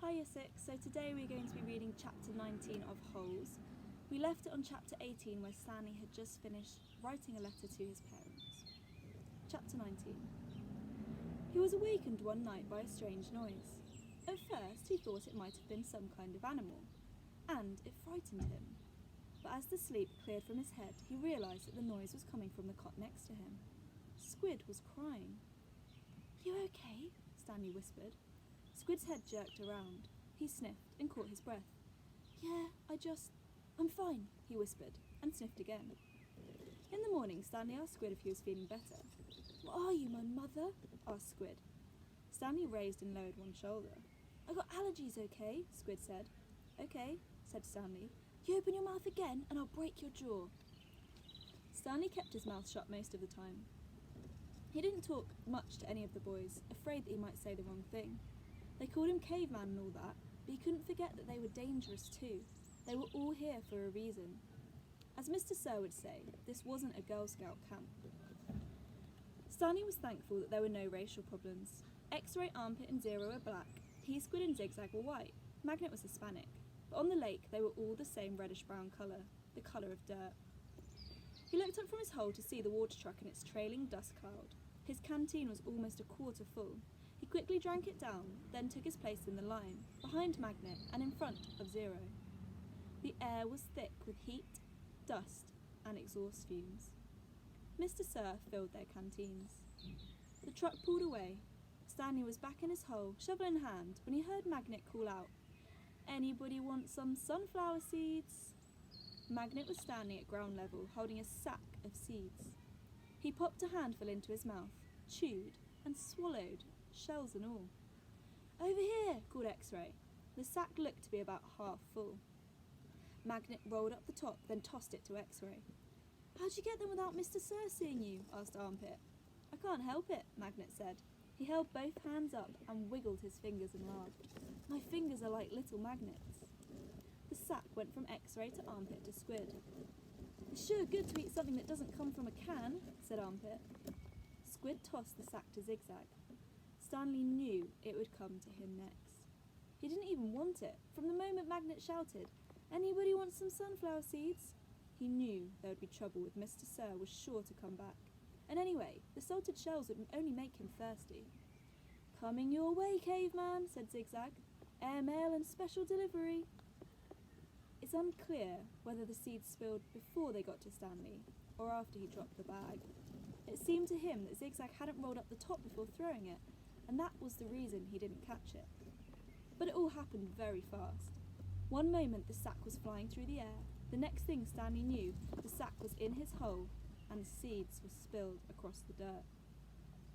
Hi Year 6, so today we're going to be reading chapter 19 of Holes. We left it on chapter 18 where Stanley had just finished writing a letter to his parents. Chapter 19. He was awakened one night by a strange noise. At first he thought it might have been some kind of animal, and it frightened him. But as the sleep cleared from his head, he realised that the noise was coming from the cot next to him. Squid was crying. "You okay?" Stanley whispered. Squid's head jerked around. He sniffed and caught his breath. "Yeah, I'm fine," he whispered, and sniffed again. In the morning, Stanley asked Squid if he was feeling better. "What are you, my mother?" asked Squid. Stanley raised and lowered one shoulder. "I got allergies, okay?" Squid said. "Okay," said Stanley. "You open your mouth again and I'll break your jaw." Stanley kept his mouth shut most of the time. He didn't talk much to any of the boys, afraid that he might say the wrong thing. They called him caveman and all that, but he couldn't forget that they were dangerous too. They were all here for a reason. As Mr. Sir would say, this wasn't a Girl Scout camp. Stanley was thankful that there were no racial problems. X-Ray, Armpit and Zero were black, Pea Squid and Zigzag were white, Magnet was Hispanic, but on the lake they were all the same reddish-brown colour, the colour of dirt. He looked up from his hole to see the water truck and its trailing dust cloud. His canteen was almost a quarter full. He quickly drank it down, then took his place in the line, behind Magnet and in front of Zero. The air was thick with heat, dust, and exhaust fumes. Mr. Sir filled their canteens. The truck pulled away. Stanley was back in his hole, shovel in hand, when he heard Magnet call out, "Anybody want some sunflower seeds?" Magnet was standing at ground level, holding a sack of seeds. He popped a handful into his mouth, chewed, and swallowed, shells and all. "Over here," called X-Ray. The sack looked to be about half full. Magnet rolled up the top, then tossed it to X-Ray. "How'd you get them without Mr. Sir seeing you?" asked Armpit. "I can't help it," Magnet said. He held both hands up and wiggled his fingers and laughed. "My fingers are like little magnets." The sack went from X-Ray to Armpit to Squid. "It's sure good to eat something that doesn't come from a can," said Armpit. Squid tossed the sack to Zigzag. Stanley knew it would come to him next. He didn't even want it. From the moment Magnet shouted, "Anybody want some sunflower seeds?" he knew there would be trouble with Mr. Sir was sure to come back. And anyway, the salted shells would only make him thirsty. "Coming your way, caveman," said Zigzag. "Airmail and special delivery." It's unclear whether the seeds spilled before they got to Stanley or after he dropped the bag. It seemed to him that Zigzag hadn't rolled up the top before throwing it, and that was the reason he didn't catch it. But it all happened very fast. One moment the sack was flying through the air, the next thing Stanley knew, the sack was in his hole and the seeds were spilled across the dirt.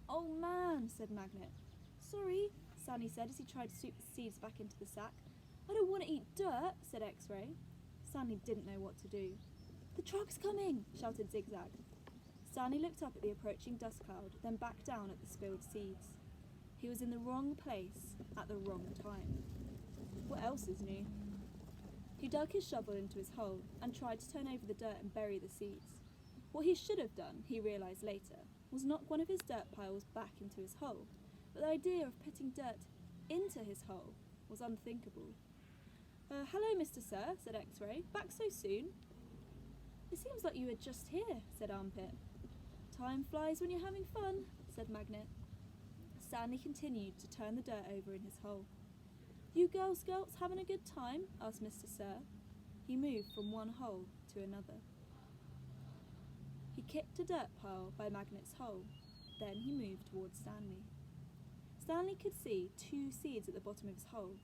"Oh man," said Magnet. "Sorry," Stanley said as he tried to scoop the seeds back into the sack. "I don't want to eat dirt," said X-Ray. Stanley didn't know what to do. "The truck's coming," shouted Zigzag. Stanley looked up at the approaching dust cloud, then back down at the spilled seeds. He was in the wrong place at the wrong time. What else is new? He dug his shovel into his hole and tried to turn over the dirt and bury the seeds. What he should have done, he realised later, was knock one of his dirt piles back into his hole, but the idea of putting dirt into his hole was unthinkable. "Hello, Mr. Sir," said X-Ray. "Back so soon?" "It seems like you were just here," said Armpit. "Time flies when you're having fun," said Magnet. Stanley continued to turn the dirt over in his hole. "You Girl Scouts having a good time?" asked Mr. Sir. He moved from one hole to another. He kicked a dirt pile by Magnet's hole. Then he moved towards Stanley. Stanley could see 2 seeds at the bottom of his hole.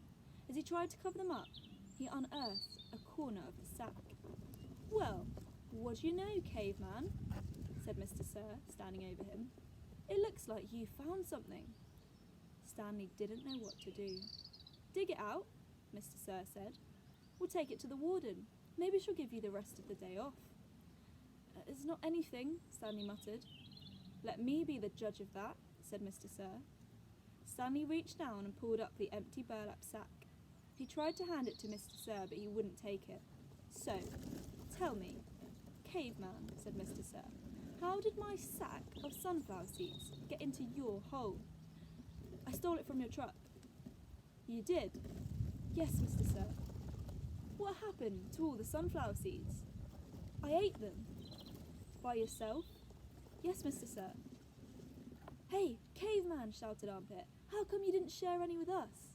As he tried to cover them up, he unearthed a corner of the sack. "Well, what do you know, caveman?" said Mr. Sir, standing over him. "It looks like you found something." Stanley didn't know what to do. "Dig it out," Mr. Sir said. "We'll take it to the warden. Maybe she'll give you the rest of the day off." "It's not anything," Stanley muttered. "Let me be the judge of that," said Mr. Sir. Stanley reached down and pulled up the empty burlap sack. He tried to hand it to Mr. Sir, but he wouldn't take it. "So, tell me, caveman," said Mr. Sir, "how did my sack of sunflower seeds get into your hole?" "I stole it from your truck." You did? Yes, Mr. Sir. What happened to all the sunflower seeds? I ate them. By yourself? Yes, Mr. Sir. Hey, caveman, shouted Armpit. How come you didn't share any with us?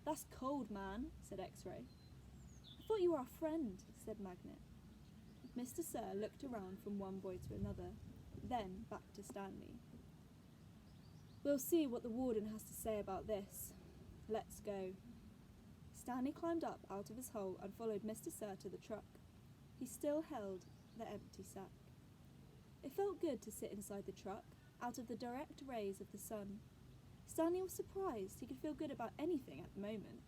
That's cold, man, said X-Ray. I thought you were our friend, said Magnet. Mr. Sir looked around from one boy to another, then back to Stanley. We'll see what the warden has to say about this. Let's go. Stanley climbed up out of his hole and followed Mr. Sir to the truck. He still held the empty sack. It felt good to sit inside the truck, out of the direct rays of the sun. Stanley was surprised he could feel good about anything at the moment,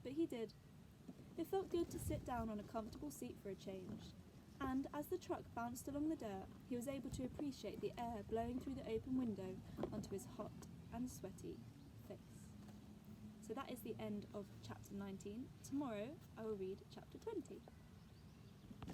but he did. It felt good to sit down on a comfortable seat for a change, and as the truck bounced along the dirt, he was able to appreciate the air blowing through the open window onto his hot and sweaty face. So that is the end of chapter 19. Tomorrow I will read chapter 20.